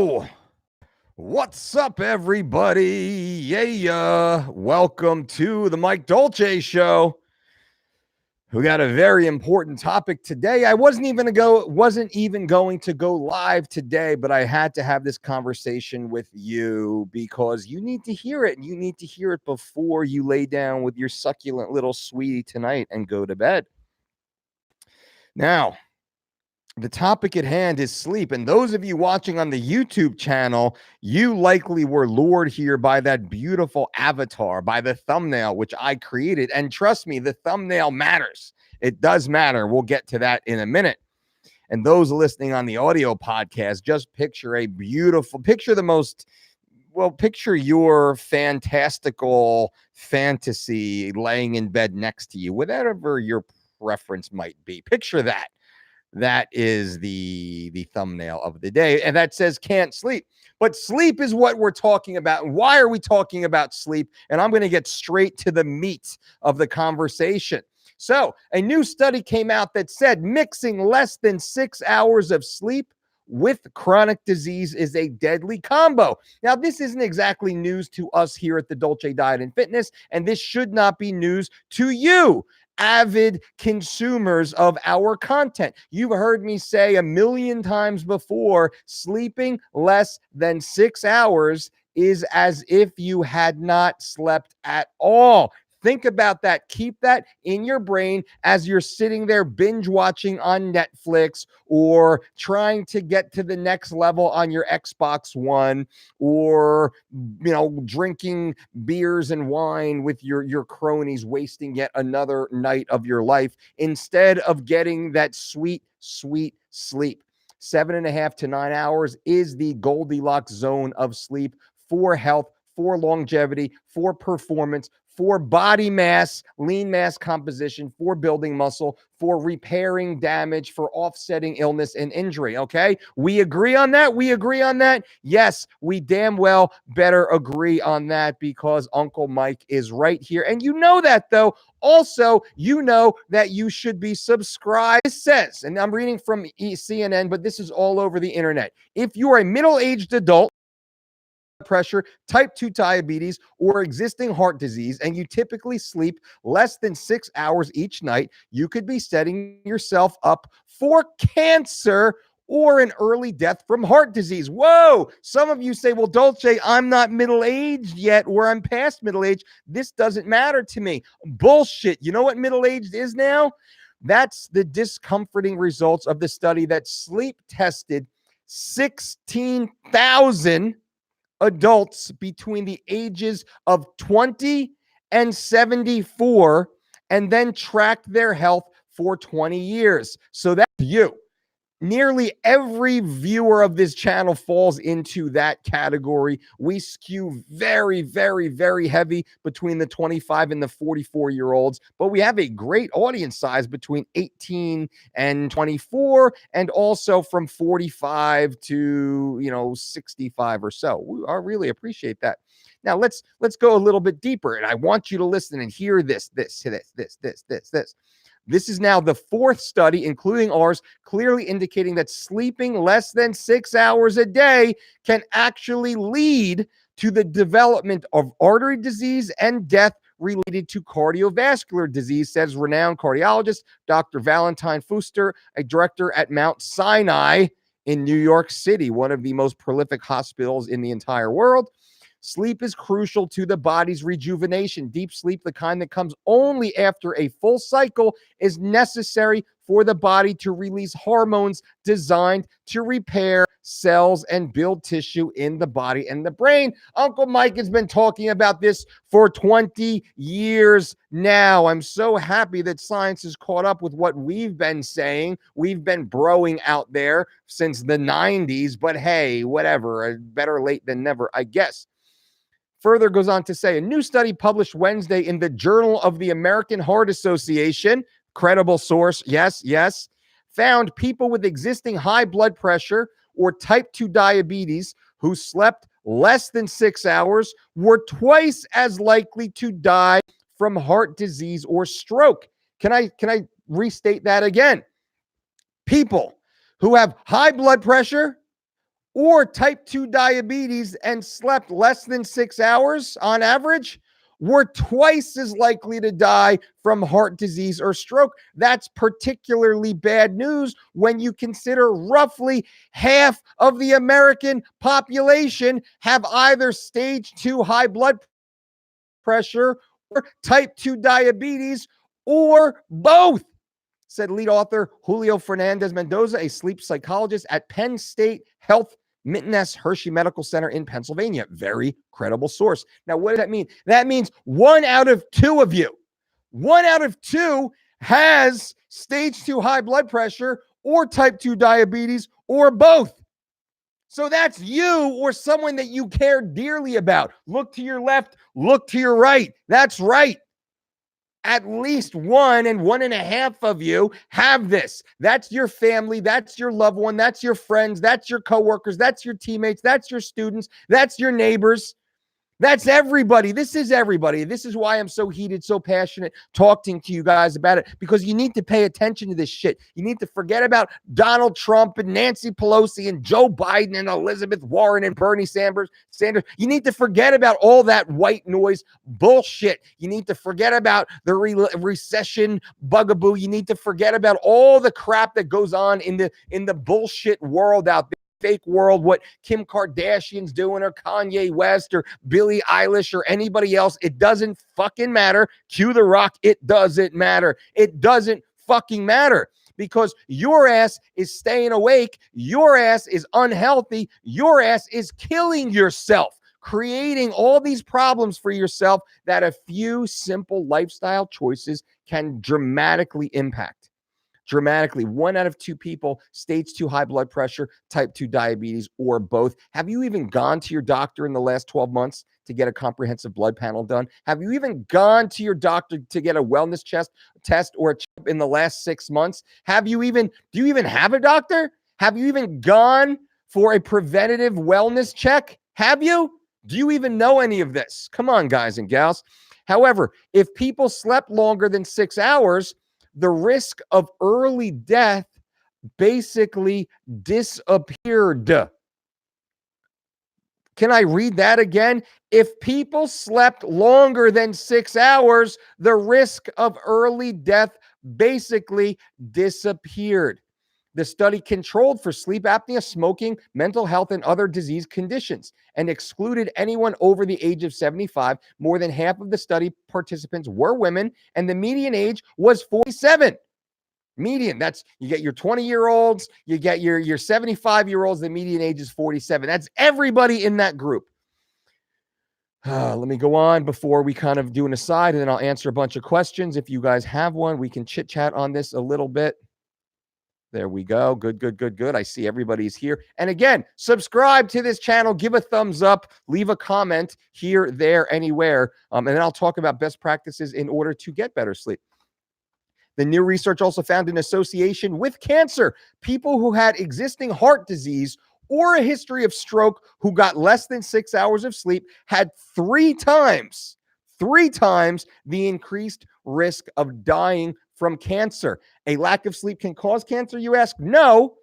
Oh, what's up, everybody? Yeah, welcome to the Mike Dolce Show. We got a very important topic today. I wasn't even going to go live today, but I had to have this conversation with you because you need to hear it, and you need to hear it before you lay down with your succulent little sweetie tonight and go to bed. Now, the topic at hand is sleep. And those of you watching on the YouTube channel, you likely were lured here by that beautiful avatar, by the thumbnail, which I created. And trust me, the thumbnail matters. It does matter. We'll get to that in a minute. And those listening on the audio podcast, just picture picture your fantastical fantasy laying in bed next to you, whatever your preference might be. Picture that. That is the thumbnail of the day, and that says can't sleep. But sleep is what we're talking about. And why are we talking about sleep? And I'm going to get straight to the meat of the conversation. So a new study came out that said mixing less than 6 hours of sleep with chronic disease is a deadly combo. Now, this isn't exactly news to us here at the Dolce Diet and Fitness, and this should not be news to you, avid consumers of our content. You've heard me say a million times before, sleeping less than 6 hours is as if you had not slept at all. Think about that. Keep that in your brain as you're sitting there binge watching on Netflix or trying to get to the next level on your Xbox One, or drinking beers and wine with your cronies, wasting yet another night of your life instead of getting that sweet sleep. 7.5 to 9 hours is the Goldilocks zone of sleep for health, for longevity, for performance, for body mass, lean mass composition, for building muscle, for repairing damage, for offsetting illness and injury. Okay, we agree on that. Yes, we damn well better agree on that, because Uncle Mike is right here. And you know that, though. Also, you know that you should be subscribed. It says, and I'm reading from CNN, but this is all over the internet. If you are a middle-aged adult, pressure, type 2 diabetes, or existing heart disease, and you typically sleep less than 6 hours each night, you could be setting yourself up for cancer or an early death from heart disease. Whoa! Some of you say, well, Dolce, I'm not middle-aged yet, or I'm past middle-aged. This doesn't matter to me. Bullshit. You know what middle-aged is now? That's the discomforting results of the study that sleep tested 16,000 adults between the ages of 20 and 74, and then tracked their health for 20 years. So that's you. Nearly every viewer of this channel falls into that category. We skew very, very, very heavy between the 25 and the 44-year-olds, but we have a great audience size between 18 and 24, and also from 45 to 65 or so. I really appreciate that. Now let's go a little bit deeper, and I want you to listen and hear this. This is now the fourth study, including ours, clearly indicating that sleeping less than 6 hours a day can actually lead to the development of artery disease and death related to cardiovascular disease, says renowned cardiologist Dr. Valentine Fuster, a director at Mount Sinai in New York City, one of the most prolific hospitals in the entire world. Sleep is crucial to the body's rejuvenation. Deep sleep, the kind that comes only after a full cycle, is necessary for the body to release hormones designed to repair cells and build tissue in the body and the brain. Uncle Mike has been talking about this for 20 years now. I'm so happy that science has caught up with what we've been saying. We've been broing out there since the 90s, but hey, whatever. Better late than never, I guess. Further goes on to say, a new study published Wednesday in the Journal of the American Heart Association, credible source, yes, found people with existing high blood pressure or type 2 diabetes who slept less than 6 hours were twice as likely to die from heart disease or stroke. Can I restate that again? People who have high blood pressure or type 2 diabetes and slept less than 6 hours on average were twice as likely to die from heart disease or stroke. That's particularly bad news when you consider roughly half of the American population have either stage 2 high blood pressure or type 2 diabetes or both, said lead author Julio Fernandez Mendoza, a sleep psychologist at Penn State Health Minton S. Hershey Medical Center in Pennsylvania. Very credible source. Now, what does that mean? That means 1 out of 2 of you, 1 out of 2 has stage 2 high blood pressure or type 2 diabetes or both. So that's you or someone that you care dearly about. Look to your left, look to your right. That's right. At least 1 and 1.5 of you have this. That's your family. That's your loved one. That's your friends. That's your coworkers. That's your teammates. That's your students. That's your neighbors. That's everybody. This is everybody. This is why I'm so heated, so passionate talking to you guys about it, because you need to pay attention to this shit. You need to forget about Donald Trump and Nancy Pelosi and Joe Biden and Elizabeth Warren and Bernie Sanders. You need to forget about all that white noise bullshit. You need to forget about the recession bugaboo. You need to forget about all the crap that goes on in the bullshit world out there. Fake world, what Kim Kardashian's doing or Kanye West or Billie Eilish or anybody else. It doesn't fucking matter. Cue the rock. It doesn't matter. It doesn't fucking matter, because your ass is staying awake. Your ass is unhealthy. Your ass is killing yourself, creating all these problems for yourself that a few simple lifestyle choices can dramatically impact. Dramatically. 1 out of 2 people, stage 2 high blood pressure, type 2 diabetes, or both. Have you even gone to your doctor in the last 12 months to get a comprehensive blood panel done? Have you even gone to your doctor to get a wellness test or a checkup in the last 6 months? Do you even have a doctor? Have you even gone for a preventative wellness check? Have you? Do you even know any of this? Come on, guys and gals. However, if people slept longer than 6 hours, the risk of early death basically disappeared. Can I read that again? If people slept longer than 6 hours, the risk of early death basically disappeared. The study controlled for sleep apnea, smoking, mental health, and other disease conditions, and excluded anyone over the age of 75. More than half of the study participants were women, and the median age was 47. Median, that's, you get your 20-year-olds, you get your 75-year-olds, the median age is 47. That's everybody in that group. Let me go on before we kind of do an aside, and then I'll answer a bunch of questions. If you guys have one, we can chit-chat on this a little bit. There we go. Good. I see everybody's here. And again, subscribe to this channel. Give a thumbs up. Leave a comment here, there, anywhere. And then I'll talk about best practices in order to get better sleep. The new research also found an association with cancer. People who had existing heart disease or a history of stroke who got less than 6 hours of sleep had 3 times the increased risk of dying from cancer. A lack of sleep can cause cancer, you ask? No,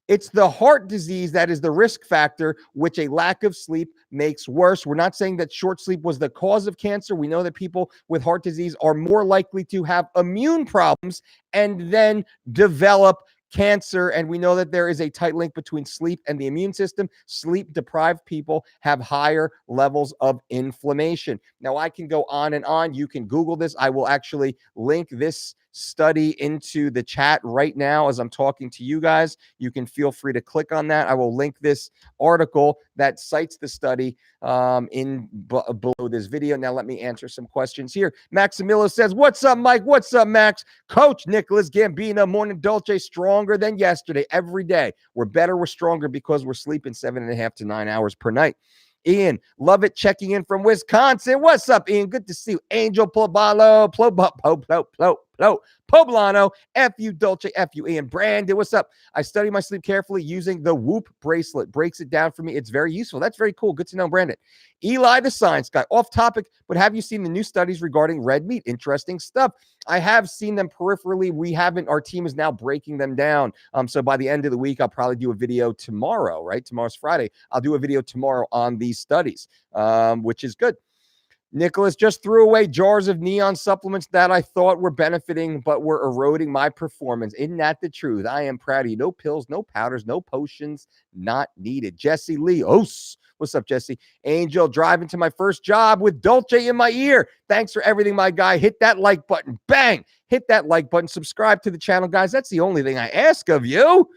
it's the heart disease that is the risk factor, which a lack of sleep makes worse. We're not saying that short sleep was the cause of cancer. We know that people with heart disease are more likely to have immune problems and then develop cancer. And we know that there is a tight link between sleep and the immune system. Sleep deprived people have higher levels of inflammation. Now, I can go on and on. You can Google this. I will actually link this study into the chat right now as I'm talking to you guys. You can feel free to click on that. I will link this article that cites the study below this video. Now let me answer some questions here. Maximilo says, what's up, Mike? What's up, Max? Coach Nicholas Gambino, Morning Dolce, stronger than yesterday every day. We're better, we're stronger because we're sleeping 7.5 to 9 hours per night. Ian, love it, checking in from Wisconsin. What's up, Ian? Good to see you. Angel Plobalo, Poblano, F-U, Dolce, F-U-E, and Brandon, what's up? I study my sleep carefully using the Whoop bracelet. Breaks it down for me. It's very useful. That's very cool. Good to know, Brandon. Eli, the science guy, off topic, but have you seen the new studies regarding red meat? Interesting stuff. I have seen them peripherally. We haven't. Our team is now breaking them down. So by the end of the week, I'll probably do a video tomorrow, right? Tomorrow's Friday. I'll do a video tomorrow on these studies, which is good. Nicholas just threw away jars of neon supplements that I thought were benefiting, but were eroding my performance. Isn't that the truth? I am proud of you. No pills, no powders, no potions, not needed. Jesse Leos. What's up, Jesse? Angel, driving to my first job with Dolce in my ear. Thanks for everything, my guy. Hit that like button. Bang! Hit that like button. Subscribe to the channel, guys. That's the only thing I ask of you.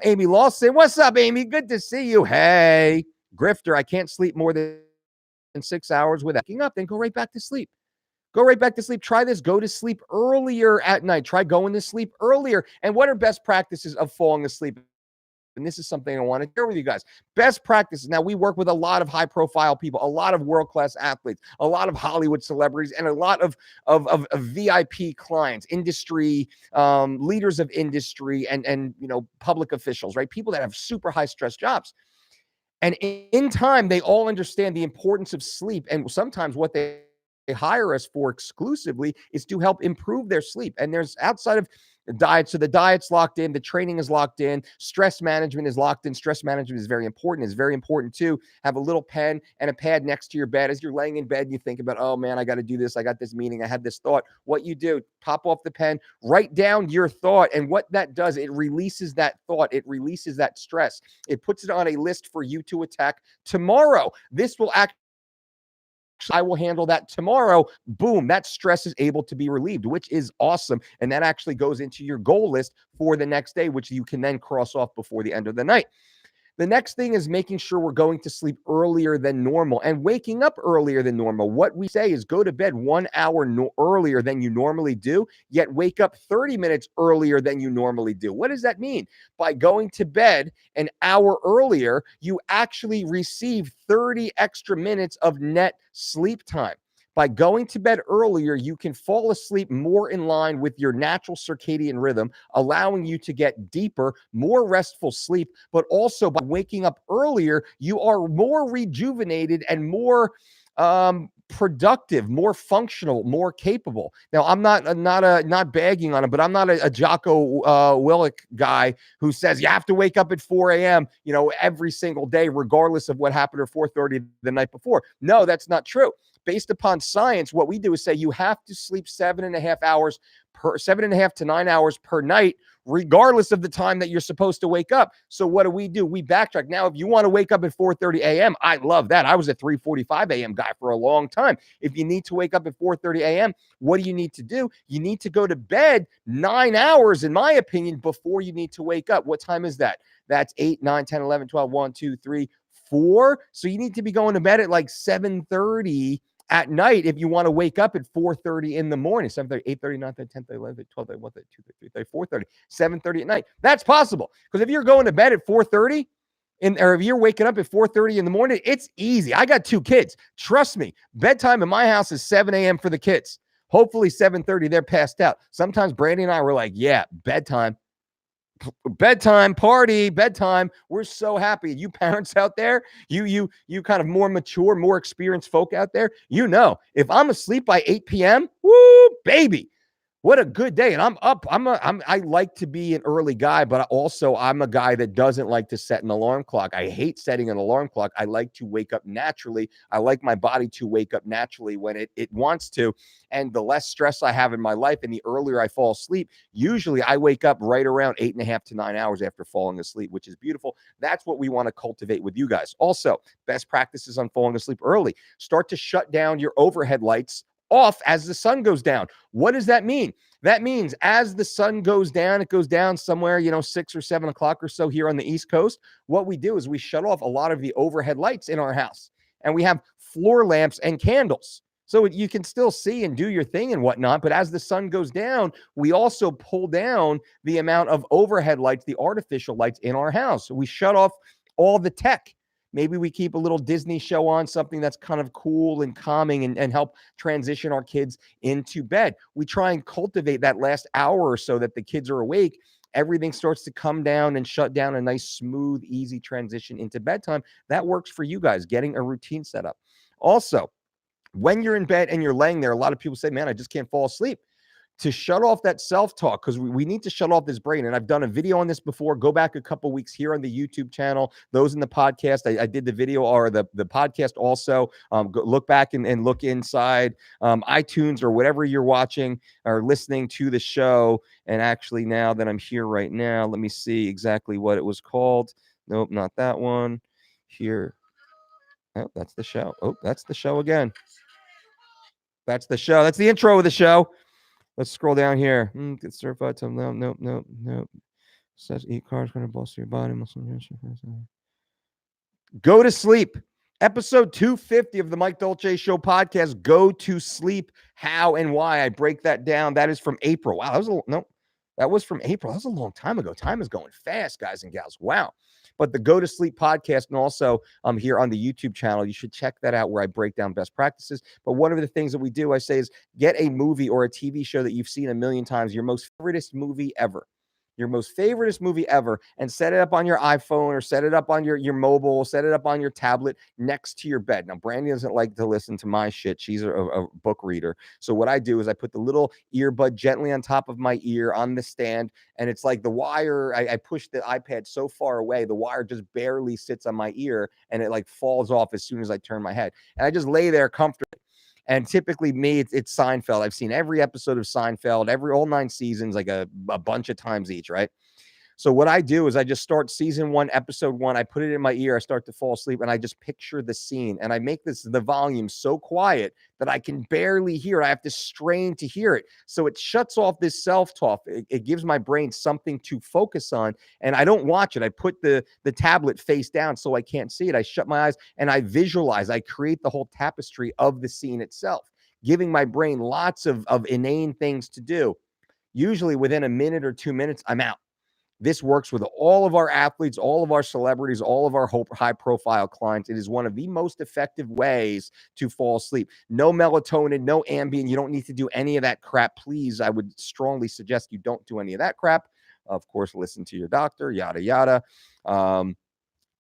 Amy Lawson. What's up, Amy? Good to see you. Hey, Grifter, I can't sleep more than 6 hours without waking up, then go right back to sleep. Go right back to sleep. Try this. Go to sleep earlier at night. Try going to sleep earlier. And what are best practices of falling asleep? And this is something I want to share with you guys. Best practices. Now, we work with a lot of high-profile people, a lot of world-class athletes, a lot of Hollywood celebrities, and a lot of VIP clients, industry leaders of industry, and public officials, right? People that have super high-stress jobs. And in time, they all understand the importance of sleep. And sometimes what they hire us for exclusively is to help improve their sleep. And there's outside of the diet. So the diet's locked in, the training is locked in, stress management is locked in. Stress management is very important. It's very important to have a little pen and a pad next to your bed. As you're laying in bed and you think about, oh man, I got to do this. I got this meeting. I had this thought. What you do, pop off the pen, write down your thought. And what that does, it releases that thought. It releases that stress. It puts it on a list for you to attack tomorrow. This will actually, I will handle that tomorrow. Boom, that stress is able to be relieved, which is awesome. And that actually goes into your goal list for the next day, which you can then cross off before the end of the night. The next thing is making sure we're going to sleep earlier than normal and waking up earlier than normal. What we say is go to bed 1 hour earlier than you normally do, yet wake up 30 minutes earlier than you normally do. What does that mean? By going to bed an hour earlier, you actually receive 30 extra minutes of net sleep time. By going to bed earlier, you can fall asleep more in line with your natural circadian rhythm, allowing you to get deeper, more restful sleep. But also by waking up earlier, you are more rejuvenated and more productive, more functional, more capable. Now, I'm not bagging on it, but I'm not a Jocko Willink guy who says you have to wake up at 4 a.m. Every single day, regardless of what happened at 4:30 the night before. No, that's not true. Based upon science, what we do is say you have to sleep 7.5 to 9 hours per night, regardless of the time that you're supposed to wake up. So what do? We backtrack. Now, if you want to wake up at 4:30 a.m., I love that. I was a 3:45 a.m. guy for a long time. If you need to wake up at 4:30 a.m., what do you need to do? You need to go to bed 9 hours, in my opinion, before you need to wake up. What time is that? That's 8, 9, 10, 11, 12, 1, 2, 3, 4. So you need to be going to bed at like 7:30 at night if you want to wake up at 4:30 in the morning. 7:30, 8:30, 9:30, 10:30, 11:30, 12:30, 1:30, 2:30, 3:30, 4:30, 7:30 at night. That's possible. Because if you're going to bed at 4:30, or if you're waking up at 4:30 in the morning, it's easy. I got 2 kids. Trust me, bedtime in my house is 7 a.m. for the kids. Hopefully 7:30, they're passed out. Sometimes Brandy and I were like, yeah, bedtime, party, bedtime. We're so happy. You parents out there, you kind of more mature, more experienced folk out there, if I'm asleep by 8 p.m., woo, baby, what a good day. And I'm up. I like to be an early guy, but also I'm a guy that doesn't like to set an alarm clock. I hate setting an alarm clock. I like to wake up naturally. I like my body to wake up naturally when it wants to. And the less stress I have in my life and the earlier I fall asleep, usually I wake up right around 8.5 to 9 hours after falling asleep, which is beautiful. That's what we want to cultivate with you guys. Also, best practices on falling asleep early. Start to shut down your overhead lights off as the sun goes down. What does that mean? That means as the sun goes down, it goes down somewhere, 6 or 7 o'clock or so here on the East Coast. What we do is we shut off a lot of the overhead lights in our house, and we have floor lamps and candles. So you can still see and do your thing and whatnot. But as the sun goes down, we also pull down the amount of overhead lights, the artificial lights in our house. So we shut off all the tech. Maybe we keep a little Disney show on, something that's kind of cool and calming, and help transition our kids into bed. We try and cultivate that last hour or so that the kids are awake. Everything starts to come down and shut down, a nice, smooth, easy transition into bedtime. That works for you guys, getting a routine set up. Also, when you're in bed and you're laying there, a lot of people say, man, I just can't fall asleep. To shut off that self-talk, because we need to shut off this brain. And I've done a video on this before. Go back a couple weeks here on the YouTube channel. Those in the podcast, I did the video or the podcast also. Go look back and look inside iTunes or whatever you're watching or listening to the show. And actually, now that I'm here right now, let me see exactly what it was called. Nope, not that one. Here. Oh, that's the show. Oh, that's the show again. That's the show. That's the intro of the show. Let's scroll down here. Get certified to nope. Says eat carbs, going to bolster your body. Go to sleep. Episode 250 of the Mike Dolce Show podcast. Go to sleep. How and why? I break that down. That is from April. Wow, that was from April. That was a long time ago. Time is going fast, guys and gals. Wow. But the Go to Sleep podcast, and also here on the YouTube channel, you should check that out, where I break down best practices. But one of the things that we do, I say, is get a movie or a TV show that you've seen a million times, your most favoriteest movie ever. Your most favoriteest movie ever, and set it up on your iPhone or set it up on your mobile, set it up on your tablet next to your bed. Now, Brandy doesn't like to listen to my shit. She's a book reader. So what I do is I put the little earbud gently on top of my ear on the stand, and it's like the wire, I push the iPad so far away, the wire just barely sits on my ear, and it like falls off as soon as I turn my head. And I just lay there comfortably. And typically me, it's Seinfeld. I've seen every episode of Seinfeld, all 9 seasons, like a bunch of times each, right? So what I do is I just start season 1, episode 1. I put it in my ear. I start to fall asleep, and I just picture the scene. And I make the volume so quiet that I can barely hear it. I have to strain to hear it. So it shuts off this self-talk. It gives my brain something to focus on. And I don't watch it. I put the tablet face down so I can't see it. I shut my eyes and I visualize. I create the whole tapestry of the scene itself, giving my brain lots of inane things to do. Usually within a minute or 2 minutes, I'm out. This works with all of our athletes, all of our celebrities, all of our high-profile clients. It is one of the most effective ways to fall asleep. No melatonin, no Ambien. You don't need to do any of that crap. Please, I would strongly suggest you don't do any of that crap. Of course, listen to your doctor, yada, yada.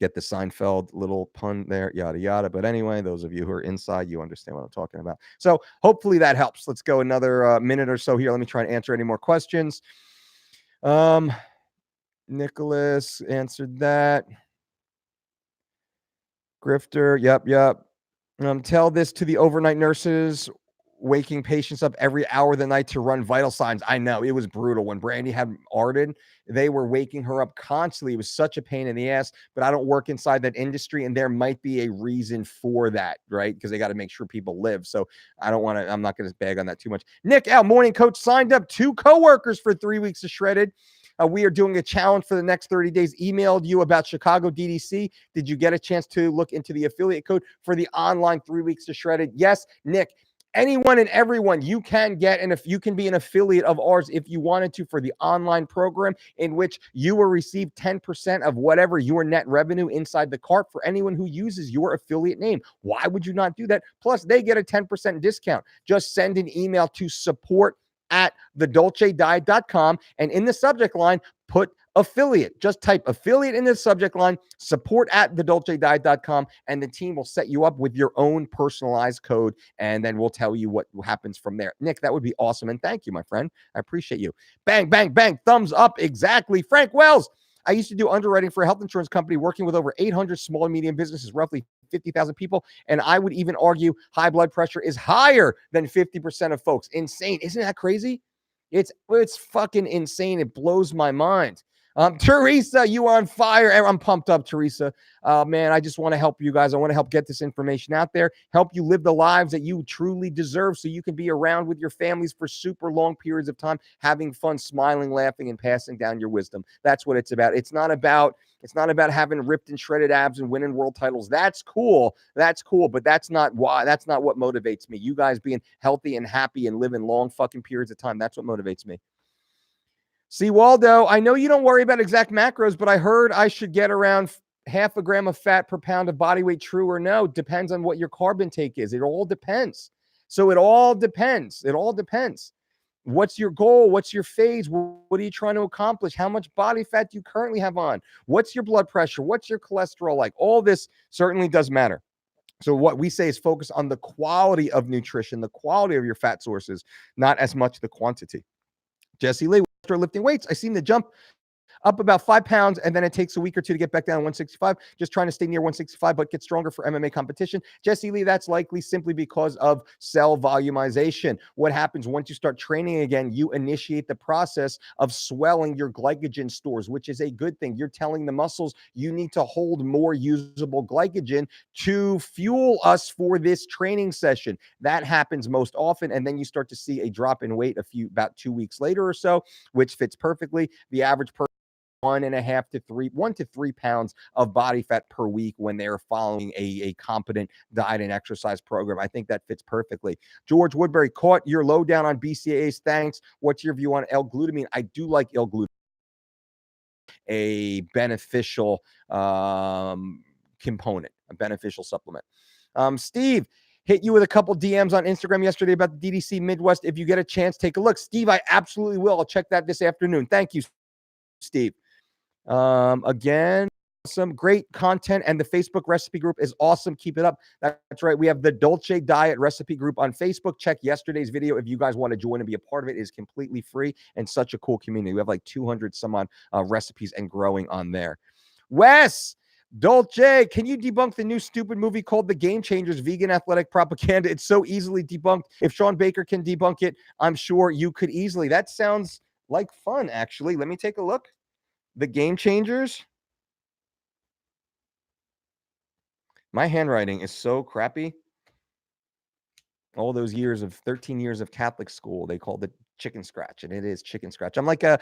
Get the Seinfeld little pun there, yada, yada. But anyway, those of you who are inside, you understand what I'm talking about. So hopefully that helps. Let's go another minute or so here. Let me try and answer any more questions. Nicholas answered that. Grifter, yep. Tell this to the overnight nurses waking patients up every hour of the night to run vital signs. I know, it was brutal. When Brandy had Arden, they were waking her up constantly. It was such a pain in the ass, but I don't work inside that industry, and there might be a reason for that, right? Because they got to make sure people live. So I'm not going to bag on that too much. Nick, our morning coach, signed up 2 coworkers for 3 weeks of Shredded. We are doing a challenge for the next 30 days. Emailed you about Chicago DDC. Did you get a chance to look into the affiliate code for the online 3 weeks to Shredded? Yes, Nick. Anyone and everyone you can get, and if you can be an affiliate of ours if you wanted to, for the online program, in which you will receive 10% of whatever your net revenue inside the cart for anyone who uses your affiliate name. Why would you not do that? Plus, they get a 10% discount. Just send an email to support@thedolcediet.com, and in the subject line, put affiliate. Just type affiliate in the subject line, support@thedolcediet.com, and the team will set you up with your own personalized code, and then we'll tell you what happens from there. Nick, that would be awesome, and thank you, my friend. I appreciate you. Bang, bang, bang. Thumbs up. Exactly. Frank Wells. I used to do underwriting for a health insurance company, working with over 800 small and medium businesses, roughly 50,000 people. And I would even argue high blood pressure is higher than 50% of folks. Insane. Isn't that crazy? It's fucking insane. It blows my mind. Teresa, you are on fire. I'm pumped up, Teresa. Man, I just want to help you guys. I want to help get this information out there, help you live the lives that you truly deserve, so you can be around with your families for super long periods of time, having fun, smiling, laughing, and passing down your wisdom. That's what it's about. It's not about having ripped and shredded abs and winning world titles. That's cool. But that's not what motivates me. You guys being healthy and happy and living long fucking periods of time. That's what motivates me. See, Waldo, I know you don't worry about exact macros, but I heard I should get around half a gram of fat per pound of body weight, true or no? Depends on what your carb intake is. It all depends. So it all depends. It all depends. What's your goal? What's your phase? What are you trying to accomplish? How much body fat do you currently have on? What's your blood pressure? What's your cholesterol like? All this certainly does matter. So what we say is focus on the quality of nutrition, the quality of your fat sources, not as much the quantity. Jesse Lee, start lifting weights. I seem to jump up about 5 pounds, and then it takes a week or two to get back down to 165. Just trying to stay near 165, but get stronger for MMA competition. Jesse Lee, that's likely simply because of cell volumization. What happens once you start training again, you initiate the process of swelling your glycogen stores, which is a good thing. You're telling the muscles you need to hold more usable glycogen to fuel us for this training session. That happens most often, and then you start to see a drop in weight about 2 weeks later or so, which fits perfectly. The average person 1 to 3 pounds of body fat per week when they're following a competent diet and exercise program. I think that fits perfectly. George Woodbury, caught your lowdown on BCAAs. Thanks. What's your view on L-glutamine? I do like L-glutamine, a beneficial component, a beneficial supplement. Steve, hit you with a couple DMs on Instagram yesterday about the DDC Midwest. If you get a chance, take a look. Steve, I absolutely will. I'll check that this afternoon. Thank you, Steve. Again, some great content, and the Facebook recipe group is awesome. Keep it up. That's right. We have the Dolce Diet recipe group on Facebook. Check yesterday's video if you guys want to join and be a part of it. It is completely free and such a cool community. We have like 200 some odd recipes and growing on there. Wes, Dolce, can you debunk the new stupid movie called The Game Changers, Vegan Athletic Propaganda? It's so easily debunked. If Sean Baker can debunk it, I'm sure you could easily. That sounds like fun, actually. Let me take a look. The Game Changers. My handwriting is so crappy. All those years of 13 years of Catholic school, they called it chicken scratch, and it is chicken scratch. I'm like a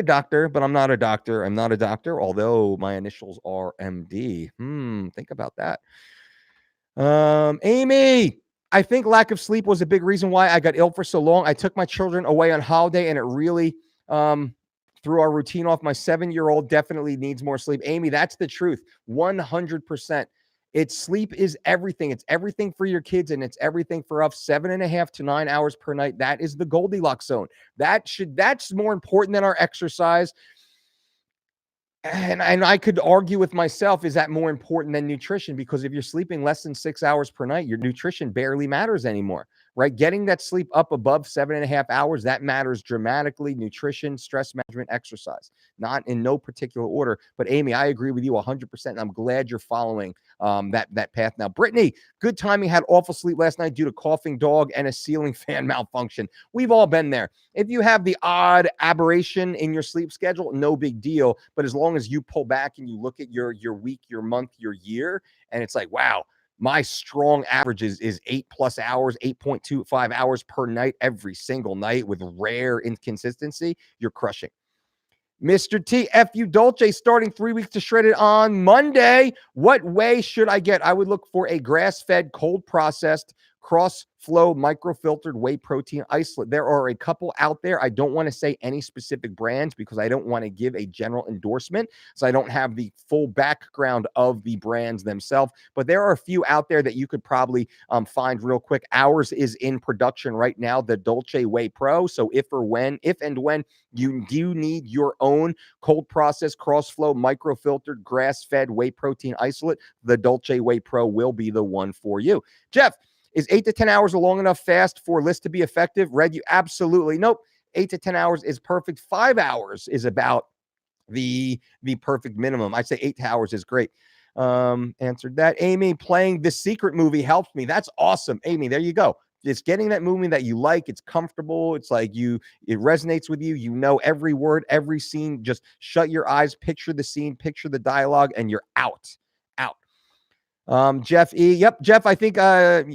doctor, but I'm not a doctor. I'm not a doctor, although my initials are MD. Think about that. Amy, I think lack of sleep was a big reason why I got ill for so long. I took my children away on holiday, and it really threw our routine off. My 7-year-old definitely needs more sleep. Amy, that's the truth. 100%. It's sleep is everything. It's everything for your kids, and it's everything for us. 7.5 to 9 hours per night. That is the Goldilocks zone. That's more important than our exercise. And I could argue with myself, is that more important than nutrition? Because if you're sleeping less than 6 hours per night, your nutrition barely matters anymore, right? Getting that sleep up above 7.5 hours, that matters dramatically. Nutrition, stress management, exercise, not in no particular order. But Amy, I agree with you 100%. And I'm glad you're following that path. Now, Brittany, good timing, had awful sleep last night due to coughing dog and a ceiling fan malfunction. We've all been there. If you have the odd aberration in your sleep schedule, no big deal. But as long as you pull back and you look at your week, your month, your year, and it's like, wow, my strong average is 8+ hours, 8.25 hours per night, every single night with rare inconsistency, you're crushing. Mr. T, F.U. Dolce, starting 3 weeks to shred it on Monday. What whey should I get? I would look for a grass-fed, cold-processed, cross-flow, microfiltered whey protein isolate. There are a couple out there. I don't want to say any specific brands because I don't want to give a general endorsement, so I don't have the full background of the brands themselves. But there are a few out there that you could probably find real quick. Ours is in production right now, the Dolce Whey Pro. So if and when you do need your own cold processed, cross-flow, microfiltered, grass-fed whey protein isolate, the Dolce Whey Pro will be the one for you. Jeff, is 8 to 10 hours a long enough fast for list to be effective? Red, you absolutely. Nope. 8 to 10 hours is perfect. 5 hours is about the perfect minimum. I'd say 8 hours is great. Answered that. Amy, playing The Secret movie helps me. That's awesome. Amy, there you go. It's getting that movie that you like. It's comfortable. It's like it resonates with you. You know every word, every scene. Just shut your eyes, picture the scene, picture the dialogue, and you're out. Jeff E. Yep, Jeff, I think I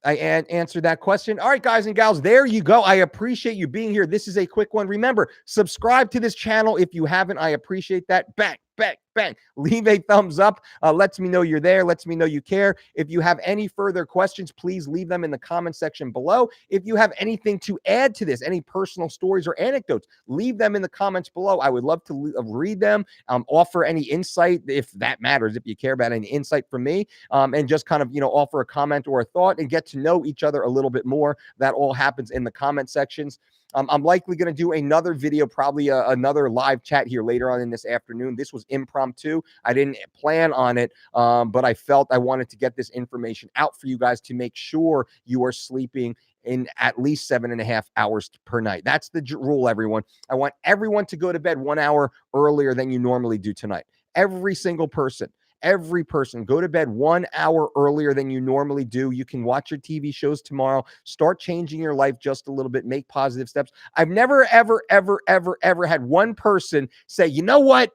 answered that question. All right, guys and gals, there you go. I appreciate you being here. This is a quick one. Remember, subscribe to this channel if you haven't. I appreciate that. Bang. bang, bang. Leave a thumbs up. Lets me know you're there. Lets me know you care. If you have any further questions, please leave them in the comment section below. If you have anything to add to this, any personal stories or anecdotes, leave them in the comments below. I would love to read them, offer any insight if that matters, if you care about any insight from me, and just kind of, offer a comment or a thought and get to know each other a little bit more. That all happens in the comment sections. I'm likely going to do another video, probably another live chat here later on in this afternoon. This was impromptu. I didn't plan on it, but I felt I wanted to get this information out for you guys to make sure you are sleeping in at least 7.5 hours per night. That's the rule, everyone. I want everyone to go to bed 1 hour earlier than you normally do tonight. Every single person. Every person, go to bed 1 hour earlier than you normally do. You can watch your TV shows tomorrow. Start changing your life just a little bit. Make positive steps. I've never, ever, ever, ever, ever had one person say, you know what?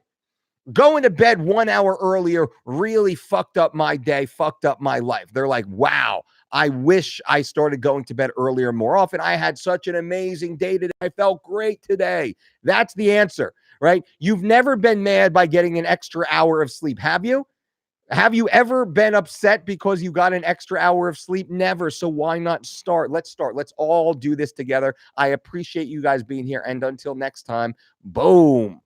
Going to bed 1 hour earlier really fucked up my day, fucked up my life. They're like, wow, I wish I started going to bed earlier more often. I had such an amazing day today. I felt great today. That's the answer, right? You've never been mad by getting an extra hour of sleep, have you? Have you ever been upset because you got an extra hour of sleep? Never. So why not start? Let's start. Let's all do this together. I appreciate you guys being here. And until next time, boom.